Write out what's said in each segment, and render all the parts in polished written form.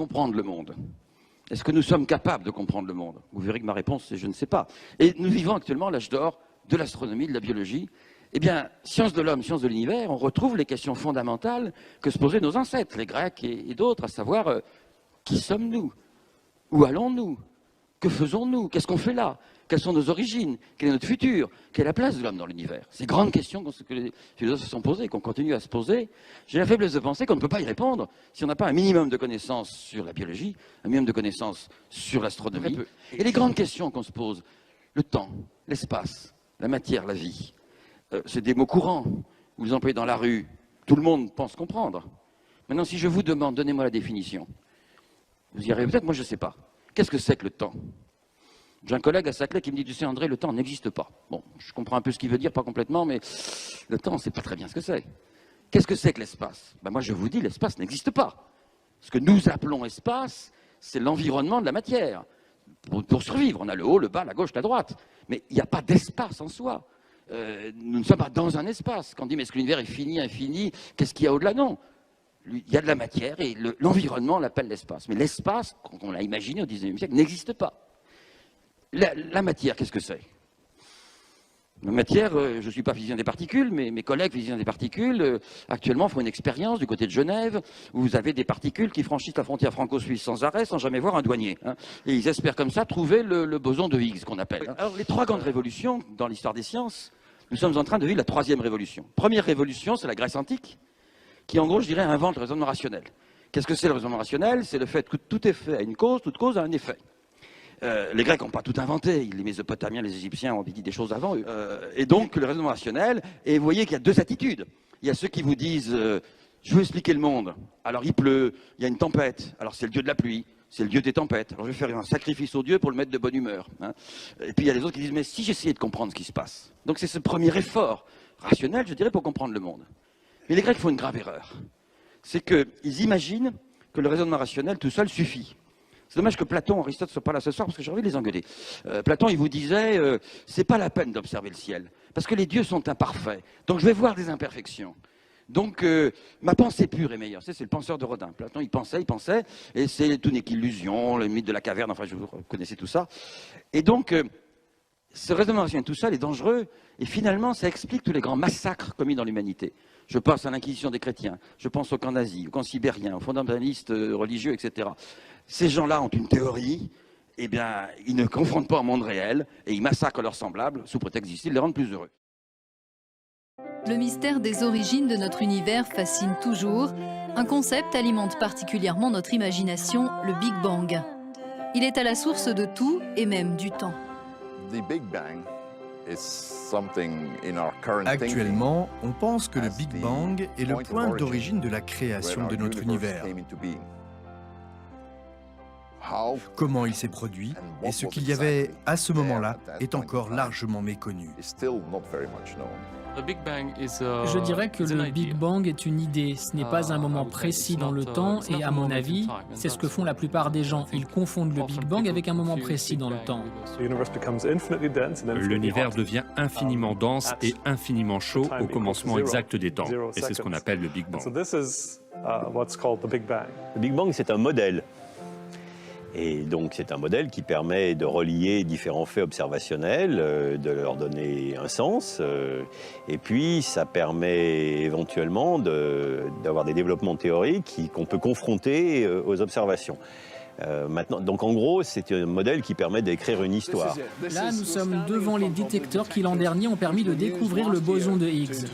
comprendre le monde? Est-ce que nous sommes capables de comprendre le monde? Vous verrez que ma réponse, c'est je ne sais pas. Et nous vivons actuellement l'âge d'or de l'astronomie, de la biologie. Eh bien, sciences de l'homme, sciences de l'univers, on retrouve les questions fondamentales que se posaient nos ancêtres, les Grecs et d'autres, à savoir qui sommes-nous? Où allons-nous? Que faisons-nous? Qu'est-ce qu'on fait là? Quelles sont nos origines? Quel est notre futur? Quelle est la place de l'homme dans l'univers? Ces grandes questions que les philosophes se sont posées, qu'on continue à se poser, j'ai la faiblesse de penser qu'on ne peut pas y répondre si on n'a pas un minimum de connaissances sur la biologie, un minimum de connaissances sur l'astronomie. Et les grandes questions qu'on se pose, le temps, l'espace, la matière, la vie, c'est des mots courants. Vous les employez dans la rue, tout le monde pense comprendre. Maintenant, si je vous demande, donnez-moi la définition, vous y arrivez peut-être, moi je ne sais pas. Qu'est-ce que c'est que le temps? J'ai un collègue à Saclay qui me dit, tu sais André, le temps n'existe pas. Bon, je comprends un peu ce qu'il veut dire, pas complètement, mais le temps, on ne sait pas très bien ce que c'est. Qu'est-ce que c'est que l'espace? Ben moi je vous dis, l'espace n'existe pas. Ce que nous appelons espace, c'est l'environnement de la matière. Pour survivre, on a le haut, le bas, la gauche, la droite. Mais il n'y a pas d'espace en soi. Nous ne sommes pas dans un espace. Quand on dit, mais est-ce que l'univers est fini, infini? Qu'est-ce qu'il y a au-delà? Non. Il y a de la matière et l'environnement, on l'appelle l'espace. Mais l'espace, quand on l'a imaginé au XIXe siècle, n'existe pas. La matière, qu'est-ce que c'est? La matière, je ne suis pas physicien des particules, mais mes collègues physiciens des particules, actuellement, font une expérience du côté de Genève, où vous avez des particules qui franchissent la frontière franco-suisse sans arrêt, sans jamais voir un douanier. Hein. Et ils espèrent comme ça trouver le boson de Higgs, qu'on appelle. Hein. Alors, les trois grandes révolutions dans l'histoire des sciences, nous sommes en train de vivre la troisième révolution. Première révolution, c'est la Grèce antique, qui, en gros, je dirais, invente le raisonnement rationnel. Qu'est-ce que c'est le raisonnement rationnel? C'est le fait que tout effet a une cause, toute cause a un effet. Les Grecs n'ont pas tout inventé, les Mésopotamiens, les Égyptiens ont dit des choses avant eux. Et donc, le raisonnement rationnel, et vous voyez qu'il y a deux attitudes. Il y a ceux qui vous disent, je veux expliquer le monde, alors il pleut, il y a une tempête, alors c'est le dieu de la pluie, c'est le dieu des tempêtes, alors je vais faire un sacrifice au dieu pour le mettre de bonne humeur. Hein. Et puis il y a les autres qui disent, mais si j'essayais de comprendre ce qui se passe. Donc c'est ce premier effort rationnel, je dirais, pour comprendre le monde. Mais les Grecs font une grave erreur. C'est qu'ils imaginent que le raisonnement rationnel tout seul suffit. C'est dommage que Platon, Aristote ne soient pas là ce soir, parce que j'ai envie de les engueuler. Platon, il vous disait, c'est pas la peine d'observer le ciel, parce que les dieux sont imparfaits, donc je vais voir des imperfections. Donc, ma pensée pure est meilleure. C'est le penseur de Rodin. Platon, il pensait, et c'est tout n'est qu'illusion, le mythe de la caverne, enfin, vous connaissez tout ça. Et donc, ce raisonnement rationnel tout seul est dangereux, et finalement, ça explique tous les grands massacres commis dans l'humanité. Je pense à l'Inquisition des chrétiens, je pense au camp nazi, au camp sibérien, aux fondamentalistes religieux, etc. Ces gens-là ont une théorie, eh bien, ils ne confrontent pas au monde réel, et ils massacrent leurs semblables, sous prétexte d'ici, ils les rendent plus heureux. Le mystère des origines de notre univers fascine toujours. Un concept alimente particulièrement notre imagination, le Big Bang. Il est à la source de tout, et même du temps. Actuellement, on pense que le Big Bang est le point d'origine de la création de notre univers. Comment il s'est produit et ce qu'il y avait à ce moment-là est encore largement méconnu. Je dirais que le Big Bang est une idée, ce n'est pas un moment précis dans le temps et à mon avis, c'est ce que font la plupart des gens. Ils confondent le Big Bang avec un moment précis dans le temps. L'univers devient infiniment dense et infiniment chaud au commencement exact des temps. Et c'est ce qu'on appelle le Big Bang. Le Big Bang, c'est un modèle. Et donc c'est un modèle qui permet de relier différents faits observationnels, de leur donner un sens, et puis ça permet éventuellement d'avoir des développements théoriques qu'on peut confronter aux observations. Maintenant, donc en gros, c'est un modèle qui permet d'écrire une histoire. Là, nous sommes devant les détecteurs qui l'an dernier ont permis de découvrir le boson de Higgs.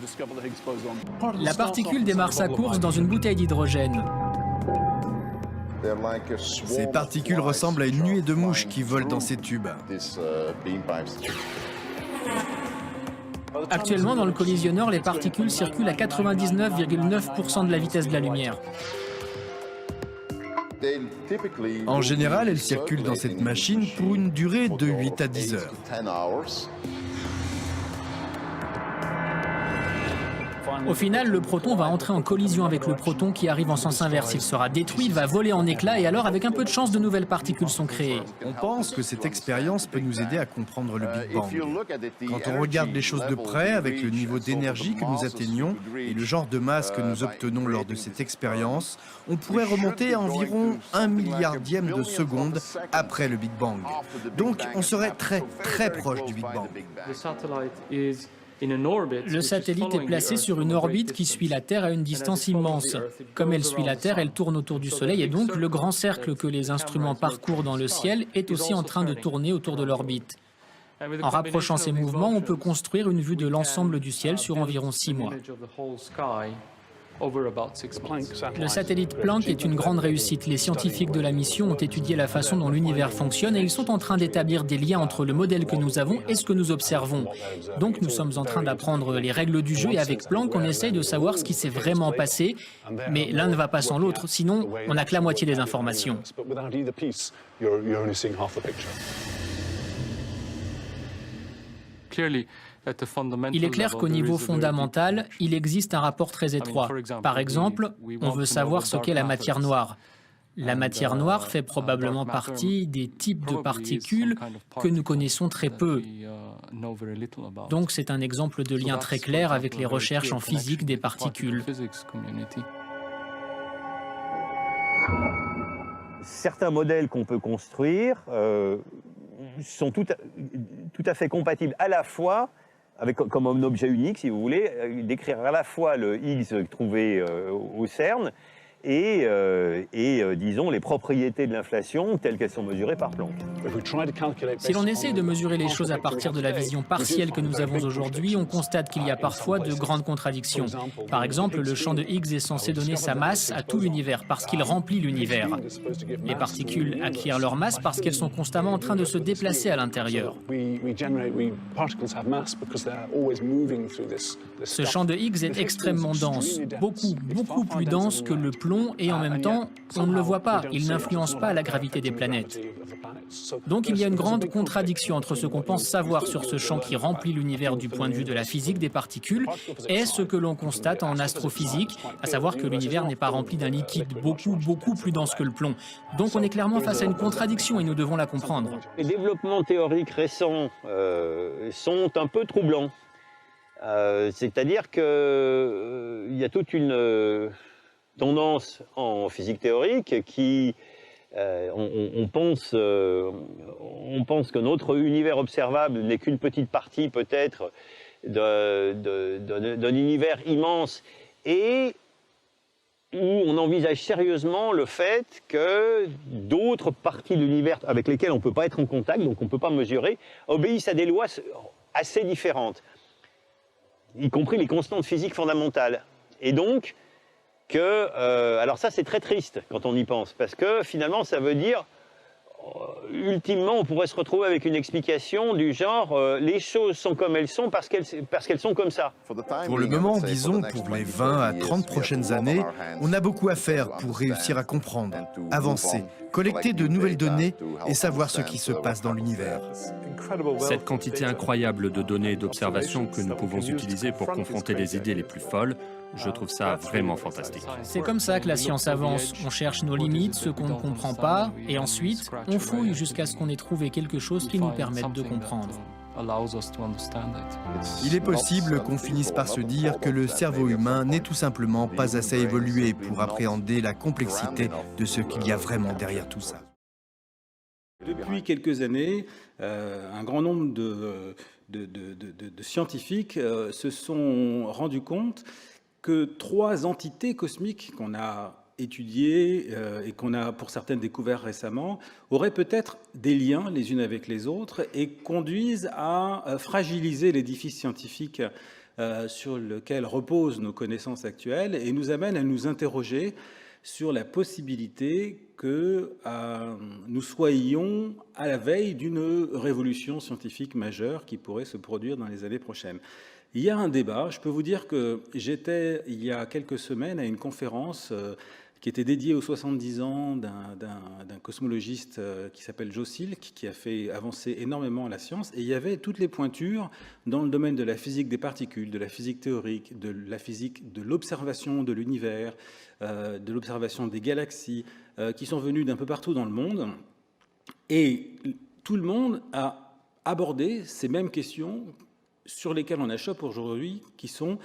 La particule démarre sa course dans une bouteille d'hydrogène. Ces particules ressemblent à une nuée de mouches qui volent dans ces tubes. Actuellement, dans le collisionneur, les particules circulent à 99,9% de la vitesse de la lumière. En général, elles circulent dans cette machine pour une durée de 8 à 10 heures. Au final, le proton va entrer en collision avec le proton qui arrive en sens inverse. Il sera détruit, il va voler en éclats et alors, avec un peu de chance, de nouvelles particules sont créées. On pense que cette expérience peut nous aider à comprendre le Big Bang. Quand on regarde les choses de près, avec le niveau d'énergie que nous atteignons et le genre de masse que nous obtenons lors de cette expérience, on pourrait remonter à environ 1 milliardième de seconde après le Big Bang. Donc, on serait très, très proche du Big Bang. Le satellite est placé sur une orbite qui suit la Terre à une distance immense. Comme elle suit la Terre, elle tourne autour du Soleil et donc le grand cercle que les instruments parcourent dans le ciel est aussi en train de tourner autour de l'orbite. En rapprochant ces mouvements, on peut construire une vue de l'ensemble du ciel sur environ 6 mois. Le satellite Planck est une grande réussite. Les scientifiques de la mission ont étudié la façon dont l'univers fonctionne et ils sont en train d'établir des liens entre le modèle que nous avons et ce que nous observons. Donc nous sommes en train d'apprendre les règles du jeu et avec Planck, on essaye de savoir ce qui s'est vraiment passé. Mais l'un ne va pas sans l'autre, sinon on n'a que la moitié des informations. Il est clair qu'au niveau fondamental, il existe un rapport très étroit. Par exemple, on veut savoir ce qu'est la matière noire. La matière noire fait probablement partie des types de particules que nous connaissons très peu. Donc c'est un exemple de lien très clair avec les recherches en physique des particules. Certains modèles qu'on peut construire sont tout à fait compatibles à la fois avec comme un objet unique, si vous voulez, décrire à la fois le Higgs trouvé au CERN et disons, les propriétés de l'inflation telles qu'elles sont mesurées par Planck. Si l'on essaie de mesurer les choses à partir de la vision partielle que nous avons aujourd'hui, on constate qu'il y a parfois de grandes contradictions. Par exemple, le champ de Higgs est censé donner sa masse à tout l'univers parce qu'il remplit l'univers. Les particules acquièrent leur masse parce qu'elles sont constamment en train de se déplacer à l'intérieur. Ce champ de Higgs est extrêmement dense, beaucoup plus dense que le plomb et en même temps, on ne le voit pas, il n'influence pas la gravité des planètes. Donc il y a une grande contradiction entre ce qu'on pense savoir sur ce champ qui remplit l'univers du point de vue de la physique des particules et ce que l'on constate en astrophysique, à savoir que l'univers n'est pas rempli d'un liquide beaucoup plus dense que le plomb. Donc on est clairement face à une contradiction et nous devons la comprendre. Les développements théoriques récents sont un peu troublants. C'est-à-dire qu'il y a toute une tendance en physique théorique qui, on pense que notre univers observable n'est qu'une petite partie peut-être d'un univers immense et où on envisage sérieusement le fait que d'autres parties de l'univers avec lesquelles on ne peut pas être en contact, donc on ne peut pas mesurer, obéissent à des lois assez différentes, y compris les constantes physiques fondamentales. Et donc, alors ça c'est très triste quand on y pense, parce que finalement ça veut dire, ultimement on pourrait se retrouver avec une explication du genre les choses sont comme elles sont parce qu'elles sont comme ça. Pour le moment, disons pour les 20 à 30 prochaines années, on a beaucoup à faire pour réussir à comprendre, avancer, collecter de nouvelles données et savoir ce qui se passe dans l'univers. Cette quantité incroyable de données et d'observations que nous pouvons utiliser pour confronter les idées les plus folles, je trouve ça vraiment fantastique. C'est comme ça que la science avance. On cherche nos limites, ce qu'on ne comprend pas, et ensuite, on fouille jusqu'à ce qu'on ait trouvé quelque chose qui nous permette de comprendre. Il est possible qu'on finisse par se dire que le cerveau humain n'est tout simplement pas assez évolué pour appréhender la complexité de ce qu'il y a vraiment derrière tout ça. Depuis quelques années, un grand nombre de scientifiques se sont rendus compte que 3 entités cosmiques qu'on a étudiées et qu'on a pour certaines découvertes récemment auraient peut-être des liens les unes avec les autres et conduisent à fragiliser l'édifice scientifique sur lequel reposent nos connaissances actuelles et nous amènent à nous interroger sur la possibilité que nous soyons à la veille d'une révolution scientifique majeure qui pourrait se produire dans les années prochaines. Il y a un débat. Je peux vous dire que j'étais, il y a quelques semaines, à une conférence qui était dédié aux 70 ans d'un cosmologiste qui s'appelle Joe Silk, qui a fait avancer énormément la science. Et il y avait toutes les pointures dans le domaine de la physique des particules, de la physique théorique, de la physique de l'observation de l'univers, de l'observation des galaxies, qui sont venues d'un peu partout dans le monde. Et tout le monde a abordé ces mêmes questions sur lesquelles on achoppe aujourd'hui, qui sont: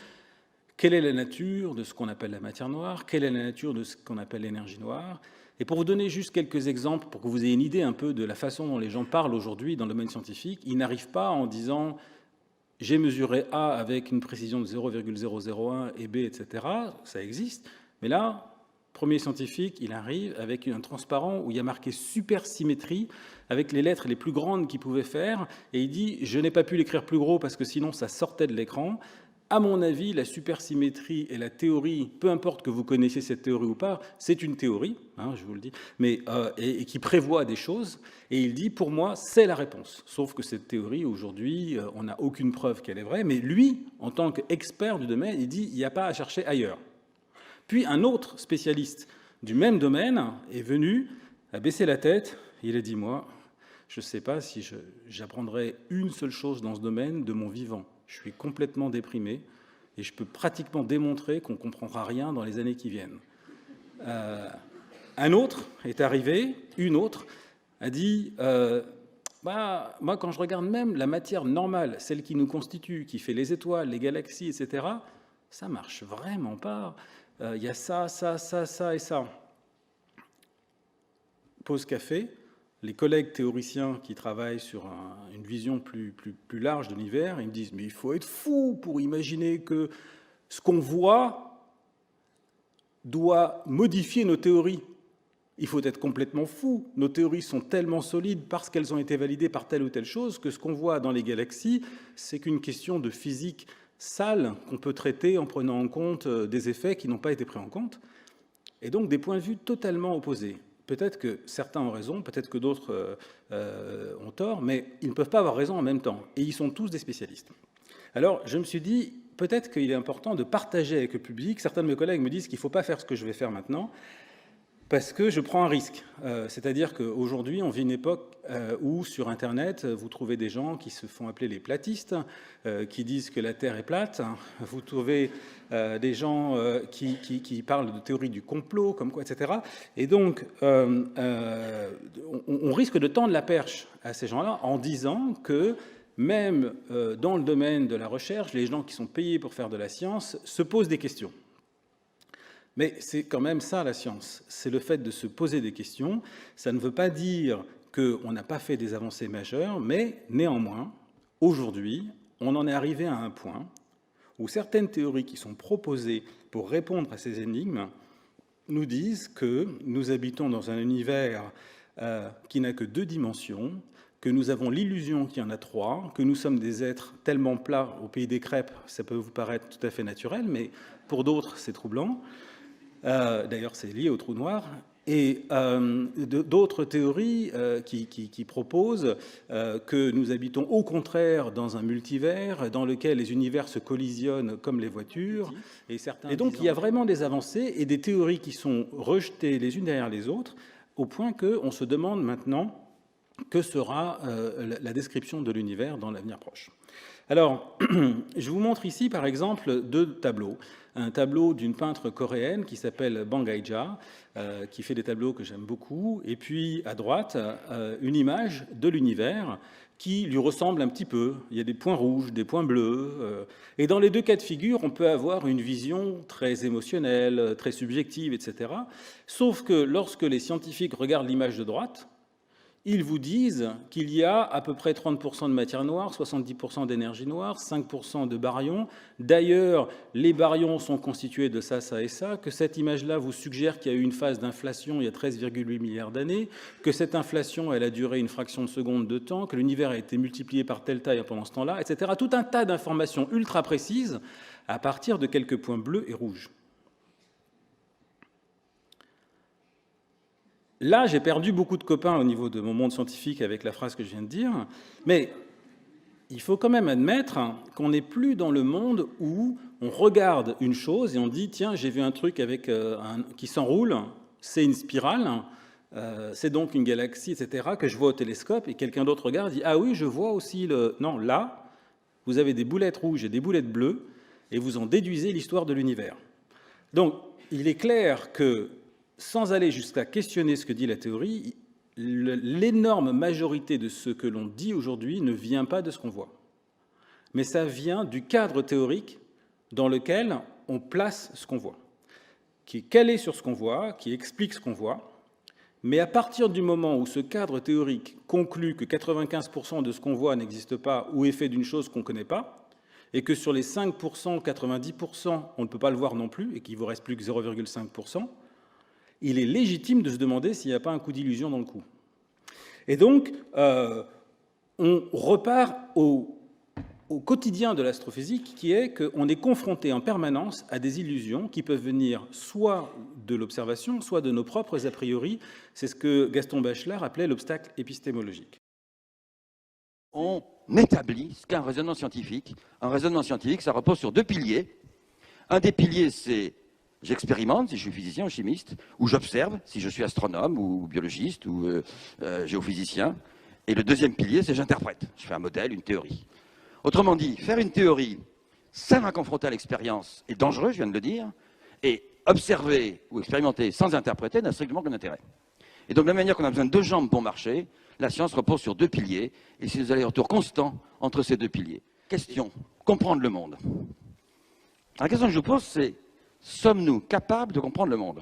quelle est la nature de ce qu'on appelle la matière noire? Quelle est la nature de ce qu'on appelle l'énergie noire? Et pour vous donner juste quelques exemples, pour que vous ayez une idée un peu de la façon dont les gens parlent aujourd'hui dans le domaine scientifique, ils n'arrivent pas en disant « j'ai mesuré A avec une précision de 0,001 et B, etc. » Ça existe. Mais là, premier scientifique, il arrive avec un transparent où il y a marqué « supersymétrie » avec les lettres les plus grandes qu'il pouvait faire. Et il dit « je n'ai pas pu l'écrire plus gros parce que sinon ça sortait de l'écran. » À mon avis, la supersymétrie et la théorie, peu importe que vous connaissiez cette théorie ou pas, c'est une théorie, hein, je vous le dis, mais, et qui prévoit des choses. Et il dit, pour moi, c'est la réponse. Sauf que cette théorie, aujourd'hui, on n'a aucune preuve qu'elle est vraie. Mais lui, en tant qu'expert du domaine, il dit, il n'y a pas à chercher ailleurs. Puis un autre spécialiste du même domaine est venu, a baissé la tête, et il a dit, moi, je ne sais pas si j'apprendrai une seule chose dans ce domaine de mon vivant. Je suis complètement déprimé et je peux pratiquement démontrer qu'on ne comprendra rien dans les années qui viennent. Un autre est arrivé, une autre a dit moi, quand je regarde même la matière normale, celle qui nous constitue, qui fait les étoiles, les galaxies, etc., ça ne marche vraiment pas. Il y a ça, ça, ça, ça et ça. Pause café. Les collègues théoriciens qui travaillent sur une vision plus large de l'univers, ils me disent « mais il faut être fou pour imaginer que ce qu'on voit doit modifier nos théories. Il faut être complètement fou. Nos théories sont tellement solides parce qu'elles ont été validées par telle ou telle chose que ce qu'on voit dans les galaxies, c'est qu'une question de physique sale qu'on peut traiter en prenant en compte des effets qui n'ont pas été pris en compte. » Et donc des points de vue totalement opposés. Peut-être que certains ont raison, peut-être que d'autres ont tort, mais ils ne peuvent pas avoir raison en même temps. Et ils sont tous des spécialistes. Alors, je me suis dit, peut-être qu'il est important de partager avec le public. Certains de mes collègues me disent qu'il ne faut pas faire ce que je vais faire maintenant, parce que je prends un risque. C'est-à-dire qu'aujourd'hui, on vit une époque où, sur Internet, vous trouvez des gens qui se font appeler les platistes, qui disent que la Terre est plate. Vous trouvez des gens qui parlent de théorie du complot, comme quoi, etc. Et donc, on risque de tendre la perche à ces gens-là en disant que même dans le domaine de la recherche, les gens qui sont payés pour faire de la science se posent des questions. Mais c'est quand même ça, la science. C'est le fait de se poser des questions. Ça ne veut pas dire qu'on n'a pas fait des avancées majeures, mais néanmoins, aujourd'hui, on en est arrivé à un point où certaines théories qui sont proposées pour répondre à ces énigmes nous disent que nous habitons dans un univers qui n'a que 2 dimensions, que nous avons l'illusion qu'il y en a 3, que nous sommes des êtres tellement plats au pays des crêpes, ça peut vous paraître tout à fait naturel, mais pour d'autres, c'est troublant. D'ailleurs, c'est lié au trou noir. Et d'autres théories qui proposent que nous habitons au contraire dans un multivers dans lequel les univers se collisionnent comme les voitures. Et donc, il y a vraiment des avancées et des théories qui sont rejetées les unes derrière les autres, au point qu'on se demande maintenant que sera la description de l'univers dans l'avenir proche. Alors, je vous montre ici, par exemple, 2 tableaux. Un tableau d'une peintre coréenne qui s'appelle Bang Hae-ja, qui fait des tableaux que j'aime beaucoup. Et puis, à droite, une image de l'univers qui lui ressemble un petit peu. Il y a des points rouges, des points bleus. Et dans les 2 cas de figure, on peut avoir une vision très émotionnelle, très subjective, etc. Sauf que lorsque les scientifiques regardent l'image de droite, ils vous disent qu'il y a à peu près 30% de matière noire, 70% d'énergie noire, 5% de baryons. D'ailleurs, les baryons sont constitués de ça, ça et ça, que cette image-là vous suggère qu'il y a eu une phase d'inflation il y a 13,8 milliards d'années, que cette inflation, elle a duré une fraction de seconde de temps, que l'univers a été multiplié par telle taille pendant ce temps-là, etc. Tout un tas d'informations ultra précises à partir de quelques points bleus et rouges. Là, j'ai perdu beaucoup de copains au niveau de mon monde scientifique avec la phrase que je viens de dire, mais il faut quand même admettre qu'on n'est plus dans le monde où on regarde une chose et on dit « Tiens, j'ai vu un truc avec qui s'enroule, c'est une spirale, c'est donc une galaxie, etc., que je vois au télescope. » Et quelqu'un d'autre regarde et dit « Ah oui, je vois aussi le... » Non, là, vous avez des boulettes rouges et des boulettes bleues et vous en déduisez l'histoire de l'univers. Donc, il est clair que, sans aller jusqu'à questionner ce que dit la théorie, l'énorme majorité de ce que l'on dit aujourd'hui ne vient pas de ce qu'on voit. Mais ça vient du cadre théorique dans lequel on place ce qu'on voit, qui est calé sur ce qu'on voit, qui explique ce qu'on voit. Mais à partir du moment où ce cadre théorique conclut que 95% de ce qu'on voit n'existe pas ou est fait d'une chose qu'on ne connaît pas, et que sur les 5%, 90%, on ne peut pas le voir non plus, et qu'il ne vous reste plus que 0,5%, il est légitime de se demander s'il n'y a pas un coup d'illusion dans le coup. Et donc, on repart au quotidien de l'astrophysique, qui est qu'on est confronté en permanence à des illusions qui peuvent venir soit de l'observation, soit de nos propres a priori. C'est ce que Gaston Bachelard appelait l'obstacle épistémologique. On établit ce qu'est un raisonnement scientifique. Un raisonnement scientifique, ça repose sur deux piliers. Un des piliers, c'est j'expérimente, si je suis physicien ou chimiste, ou j'observe, si je suis astronome ou biologiste ou géophysicien. Et le deuxième pilier, c'est j'interprète. Je fais un modèle, une théorie. Autrement dit, faire une théorie sans la confronter à l'expérience est dangereux, je viens de le dire, et observer ou expérimenter sans interpréter n'a strictement aucun intérêt. Et donc, de la même manière qu'on a besoin de deux jambes pour marcher, la science repose sur deux piliers, et c'est des allers-retours constants entre ces deux piliers. Question, comprendre le monde. La question que je vous pose, c'est sommes-nous capables de comprendre le monde?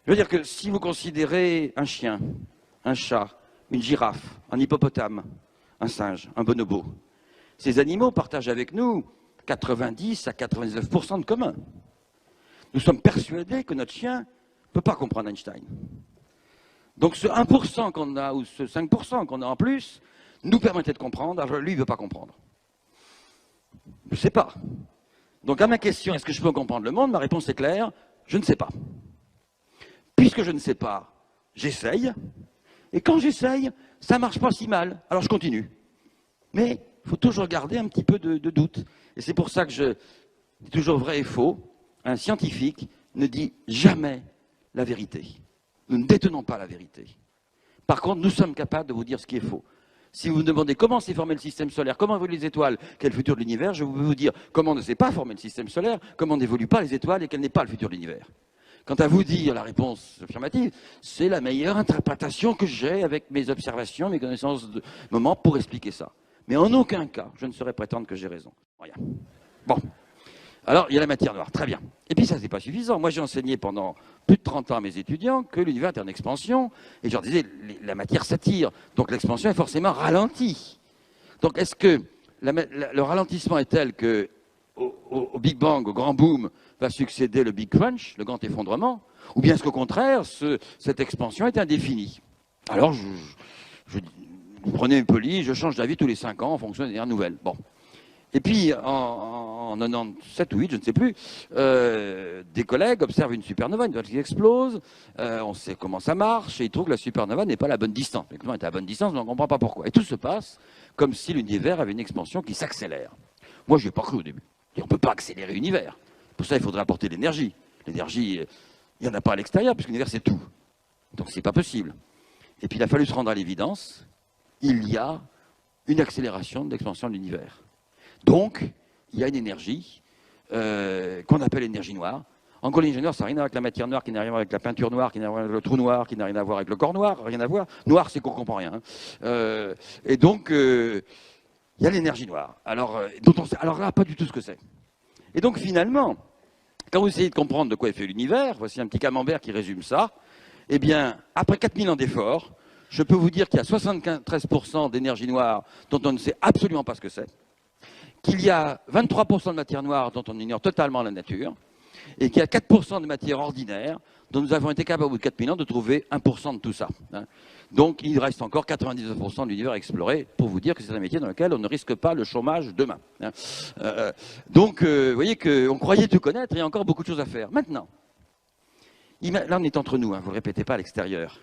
Je veux dire que si vous considérez un chien, un chat, une girafe, un hippopotame, un singe, un bonobo, ces animaux partagent avec nous 90 à 99% de commun. Nous sommes persuadés que notre chien ne peut pas comprendre Einstein. Donc ce 1% qu'on a, ou ce 5% qu'on a en plus, nous permettait de comprendre, alors lui, il ne veut pas comprendre. Je ne sais pas. Donc à ma question, est-ce que je peux comprendre le monde? Ma réponse est claire, je ne sais pas. Puisque je ne sais pas, j'essaye, et quand j'essaye, ça ne marche pas si mal, alors je continue. Mais il faut toujours garder un petit peu de doute. Et c'est pour ça que je dis toujours vrai et faux. Un scientifique ne dit jamais la vérité. Nous ne détenons pas la vérité. Par contre, nous sommes capables de vous dire ce qui est faux. Si vous me demandez comment s'est formé le système solaire, comment évoluent les étoiles, quel est le futur de l'univers, je vais vous dire comment ne s'est pas formé le système solaire, comment n'évoluent pas les étoiles et quel n'est pas le futur de l'univers. Quant à vous dire la réponse affirmative, c'est la meilleure interprétation que j'ai avec mes observations, mes connaissances de moment pour expliquer ça. Mais en aucun cas, je ne saurais prétendre que j'ai raison. Rien. Bon. Alors, il y a la matière noire. Très bien. Et puis, ça, c'est pas suffisant. Moi, j'ai enseigné pendant plus de 30 ans à mes étudiants que l'univers était en expansion. Et je leur disais, la matière s'attire. Donc, l'expansion est forcément ralentie. Donc, est-ce que le ralentissement est tel que au Big Bang, au grand boom, va succéder le Big Crunch, le grand effondrement? Ou bien est-ce qu'au contraire, cette expansion est indéfinie? Alors, vous prenez une police, je change d'avis tous les 5 ans en fonction des dernières nouvelles. Bon. Et puis, en 97 ou 8, je ne sais plus, des collègues observent une supernova, une étoile qui explose, on sait comment ça marche, et ils trouvent que la supernova n'est pas à la bonne distance. Mais comment elle est à la bonne distance, mais on ne comprend pas pourquoi. Et tout se passe comme si l'univers avait une expansion qui s'accélère. Moi, je n'y ai pas cru au début. Et on ne peut pas accélérer l'univers. Pour ça, il faudrait apporter de l'énergie. L'énergie, il n'y en a pas à l'extérieur, puisque l'univers, c'est tout. Donc, ce n'est pas possible. Et puis, il a fallu se rendre à l'évidence, il y a une accélération de l'expansion de l'univers. Donc, il y a une énergie qu'on appelle l'énergie noire. En gros, l'énergie noire, ça n'a rien à voir avec la matière noire, qui n'a rien à voir avec la peinture noire, qui n'a rien à voir avec le trou noir, qui n'a rien à voir avec le corps noir, rien à voir. Noir, c'est qu'on ne comprend rien. Et donc, il y a l'énergie noire. Alors là, pas du tout ce que c'est. Et donc, finalement, quand vous essayez de comprendre de quoi est fait l'univers, voici un petit camembert qui résume ça, eh bien, après 4000 ans d'efforts, je peux vous dire qu'il y a 73% d'énergie noire dont on ne sait absolument pas ce que c'est, qu'il y a 23% de matière noire dont on ignore totalement la nature, et qu'il y a 4% de matière ordinaire dont nous avons été capables au bout de 4000 ans de trouver 1% de tout ça. Donc il reste encore 99% de l'univers à explorer pour vous dire que c'est un métier dans lequel on ne risque pas le chômage demain. Donc vous voyez qu'on croyait tout connaître, il y a encore beaucoup de choses à faire. Maintenant, là on est entre nous, vous ne le répétez pas à l'extérieur.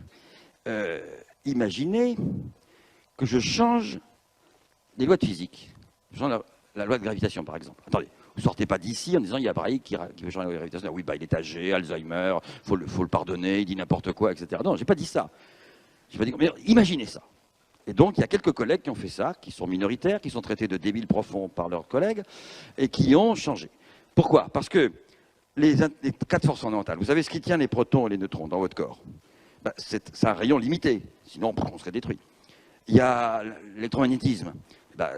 Imaginez que je change les lois de physique, genre la loi de gravitation par exemple. Attendez, vous sortez pas d'ici en disant il y a Bragg qui veut changer la loi de gravitation. Oui, bah, il est âgé, Alzheimer, faut le pardonner, il dit n'importe quoi, etc. Non, j'ai pas dit ça. J'ai pas dit, mais imaginez ça. Et donc, il y a quelques collègues qui ont fait ça, qui sont minoritaires, qui sont traités de débiles profonds par leurs collègues, et qui ont changé. Pourquoi? Parce que les 4 forces fondamentales, vous savez ce qui tient les protons et les neutrons dans votre corps? Ben, c'est un rayon limité, sinon on serait détruit. Il y a l'électromagnétisme. Ben,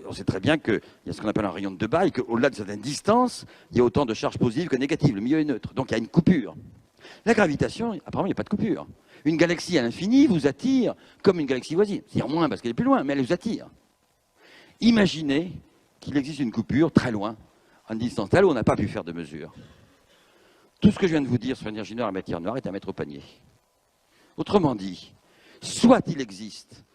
on sait très bien qu'il y a ce qu'on appelle un rayon de Debat, et qu'au-delà de certaines distances, il y a autant de charges positives que négatives. Le milieu est neutre. Donc il y a une coupure. La gravitation, apparemment, il n'y a pas de coupure. Une galaxie à l'infini vous attire comme une galaxie voisine. C'est-à-dire moins parce qu'elle est plus loin, mais elle vous attire. Imaginez qu'il existe une coupure très loin, à une distance telle où on n'a pas pu faire de mesure. Tout ce que je viens de vous dire sur l'énergie noire et la matière noire est à mettre au panier. Autrement dit, soit il existe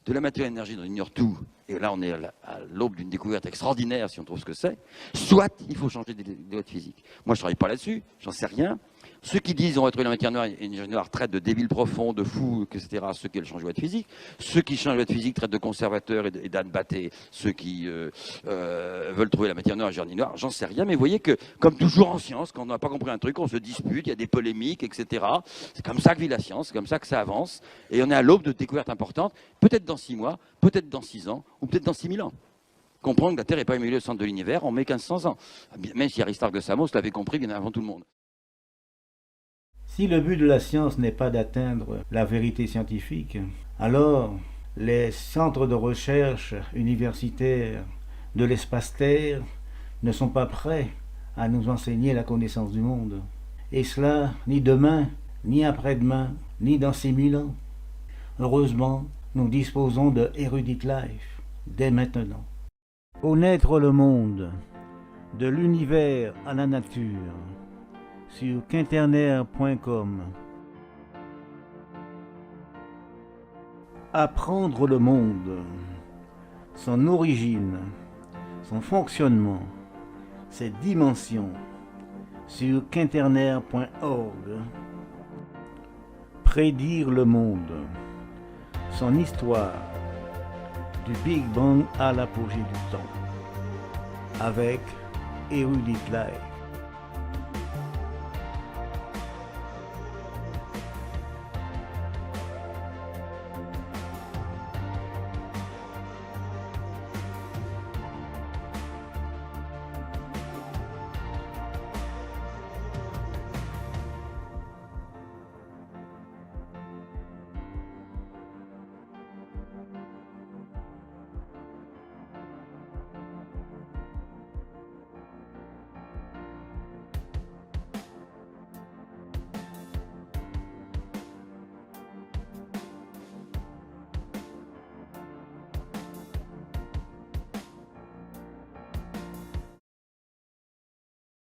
de la matière et de l'énergie dont on ignore tout, et là on est à l'aube d'une découverte extraordinaire si on trouve ce que c'est, soit il faut changer des lois de physique. Moi je ne travaille pas là-dessus, j'en sais rien. Ceux qui disent on va trouver la matière noire et l'énergie noire traitent de débiles profonds, de fous, etc., ceux qui changent de loi de physique. Ceux qui changent de loi de physique traitent de conservateurs et d'ânes battés, ceux qui veulent trouver la matière noire et l'énergie noire. J'en sais rien, mais vous voyez que, comme toujours en science, quand on n'a pas compris un truc, on se dispute, il y a des polémiques, etc. C'est comme ça que vit la science, c'est comme ça que ça avance. Et on est à l'aube de découvertes importantes, peut-être dans 6 mois, peut-être dans 6 ans, ou peut-être dans 6000 ans. Comprendre que la Terre n'est pas au centre de l'univers, on met 1500 ans. Même si Aristarque de Samos l'avait compris bien avant tout le monde. Si le but de la science n'est pas d'atteindre la vérité scientifique, alors les centres de recherche universitaires de l'espace-terre ne sont pas prêts à nous enseigner la connaissance du monde. Et cela, ni demain, ni après-demain, ni dans 6000 ans. Heureusement, nous disposons de Erudite Life, dès maintenant. Connaître le monde, de l'univers à la nature, sur quinternaire.com. Apprendre le monde, son origine, son fonctionnement, ses dimensions, sur quinternaire.org. Prédire le monde, son histoire, du Big Bang à l'apogée du temps, avec Erudite Life.